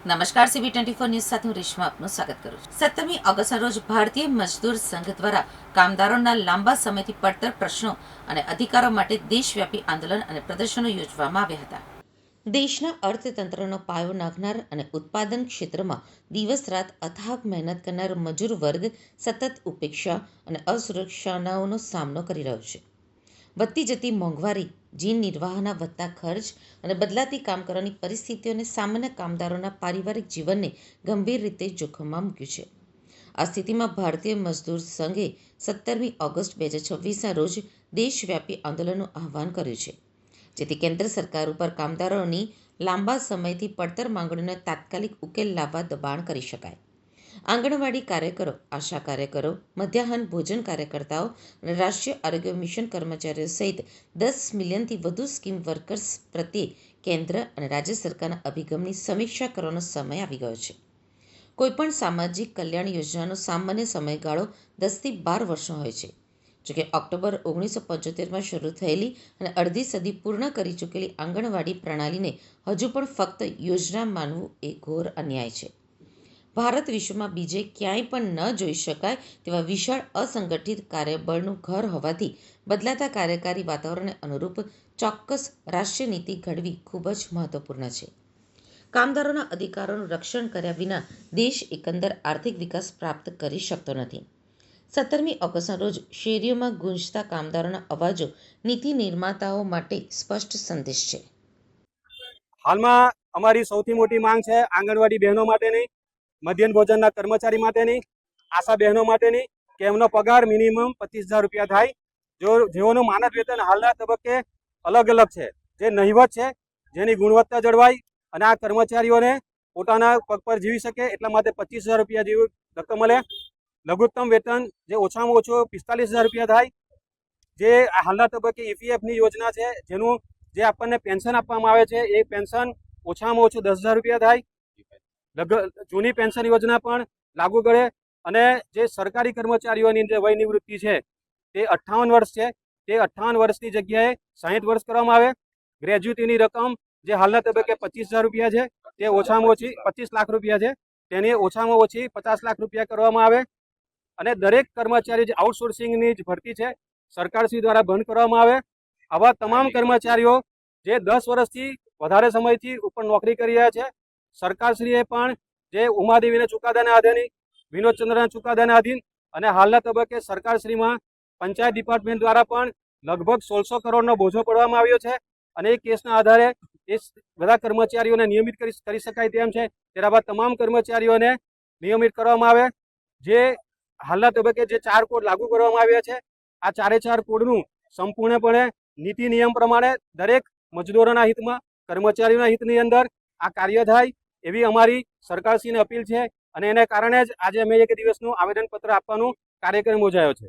નમસ્કાર CB24 news સાથે હું રેશમા આપનું સ્વાગત કરું છું। 17મી ઓગસ્ટના રોજ ભારતીય મજદૂર સંઘ દ્વારા કામદારોના લાંબા સમયથી પડતર પ્રશ્નો અને અધિકારો માટે દેશવ્યાપી આંદોલન અને પ્રદર્શનો યોજવામાં આવ્યા હતા। દેશના અર્થતંત્રનો પાયો નાખનાર અને ઉત્પાદન ક્ષેત્રમાં દિવસ રાત અથાગ મહેનત કરનાર મજૂર વર્ગ સતત ઉપેક્ષા અને અસુરક્ષાનો સામનો કરી રહ્યો છે। વધતી જતી મોંઘવારી, જીવન નિર્વાહના વધતા ખર્ચ અને બદલાતી કામ કરવાની પરિસ્થિતિઓને સામાન્ય કામદારોના પારિવારિક જીવનને ગંભીર રીતે જોખમમાં મૂક્યું છે। આ સ્થિતિમાં ભારતીય મજદૂર સંઘે 17મી ઓગસ્ટ 2026ના રોજ દેશવ્યાપી આંદોલનનું આહ્વાન કર્યું છે, જેથી કેન્દ્ર સરકાર ઉપર કામદારોની લાંબા સમયથી પડતર માંગણીઓનો તાત્કાલિક ઉકેલ લાવવા દબાણ કરી શકાય। આંગણવાડી કાર્યકરો, આશા કાર્યકરો, મધ્યાહન ભોજન કાર્યકર્તાઓ અને રાષ્ટ્રીય આરોગ્ય મિશન કર્મચારીઓ સહિત 10 મિલિયનથી વધુ સ્કીમ વર્કર્સ પ્રત્યે કેન્દ્ર અને રાજ્ય સરકારના અભિગમની સમીક્ષા કરવાનો સમય આવી ગયો છે। કોઈપણ સામાજિક કલ્યાણ યોજનાનો સામાન્ય સમયગાળો 10થી 12 વર્ષનો હોય છે। જોકે ઓક્ટોબર 1975માં શરૂ થયેલી અને અડધી સદી પૂર્ણ કરી ચૂકેલી આંગણવાડી પ્રણાલીને હજુ પણ ફક્ત યોજના માનવું એ ઘોર અન્યાય છે। ભારત વિશ્વમાં બીજે ક્યાંય પણ ન જોઈ શકાય તેવા વિશાળ અસંગઠિત કાર્યબળનું ઘર હોવાથી બદલાતા કાર્યકારી વાતાવરણને અનુરૂપ ચોક્કસ રાષ્ટ્રીય નીતિ ઘડવી ખૂબ જ મહત્વપૂર્ણ છે। કામદારોના અધિકારોનું રક્ષણ કર્યા વિના દેશ એકંદર આર્થિક વિકાસ પ્રાપ્ત કરી શકતો નથી। 17મી ઓગસ્ટના રોજ શેરીઓમાં ગુંજતા કામદારોના અવાજો નીતિ નિર્માતાઓ માટે સ્પષ્ટ સંદેશ છે। હાલમાં અમારી સૌથી મોટી માંગ છે આંગણવાડી બહેનો માટેની, મધ્યાહન ભોજનના કર્મચારી માટેની, આશા બહેનો માટેની કે એમનો પગાર મિનિમમ 25,000 રૂપિયા થાય। જેઓનું માનદ વેતન હાલના તબક્કે અલગ અલગ છે, જે નહિવત છે, જેની ગુણવત્તા જળવાય અને આ કર્મચારીઓને પોતાના પગ પર જીવી શકે એટલા માટે 25,000 રૂપિયા જેવી રકમ મળે। લઘુત્તમ વેતન જે ઓછામાં ઓછું 45,000 રૂપિયા થાય। જે હાલના તબક્કે EPFની યોજના છે, જેનું જે આપણને પેન્શન આપવામાં આવે છે એ પેન્શન ઓછામાં ઓછું 10,000 રૂપિયા થાય। જૂની પેન્શન યોજના પણ લાગુ કરે અને જે સરકારી કર્મચારીઓની જે વય નિવૃત્તિ છે તે 58 વર્ષ છે, તે 58 વર્ષની જગ્યાએ 60 વર્ષ કરવામાં આવે। ગ્રેજ્યુટીની રકમ જે હાલના તબક્કે 25,000 રૂપિયા છે તે ઓછામાં ઓછી 25 લાખ રૂપિયા છે, તેની ઓછામાં ઓછી 50 લાખ રૂપિયા કરવામાં આવે। અને દરેક કર્મચારી જે આઉટસોર્સિંગની જ ભરતી છે સરકારશ્રી દ્વારા બંધ કરવામાં આવે। આવા તમામ કર્મચારીઓ જે 10 વર્ષથી વધારે સમયથી ઉપર નોકરી કરી રહ્યા છે, સરકારશ્રીએ પણ જે ઉમાદેવીના ચુકાદાના આધીન, વિનોદચંદ્રના ચુકાદાના આધીન અને હાલના તબક્કે સરકારશ્રીમાં પંચાયત ડિપાર્ટમેન્ટ દ્વારા પણ લગભગ 1600 કરોડનો બોજો પડવામાં આવ્યો છે અને એ કેસના આધારે એ બધા કર્મચારીઓને નિયમિત કરી શકાય તેમ છે। ત્યારબાદ તમામ કર્મચારીઓને નિયમિત કરવામાં આવે। જે હાલના તબક્કે જે 4 કોડ લાગુ કરવામાં આવ્યા છે, આ 4 કોડનું સંપૂર્ણપણે નીતિ નિયમ પ્રમાણે દરેક મજદૂરોના હિતમાં, કર્મચારીઓના હિતની અંદર આ કાર્ય થાય એવી અમારી સરકારશ્રીને અપીલ છે અને એને કારણે જ આજે અમે એક દિવસનું આવેદનપત્ર આપવાનો કાર્યક્રમ યોજાયો છે।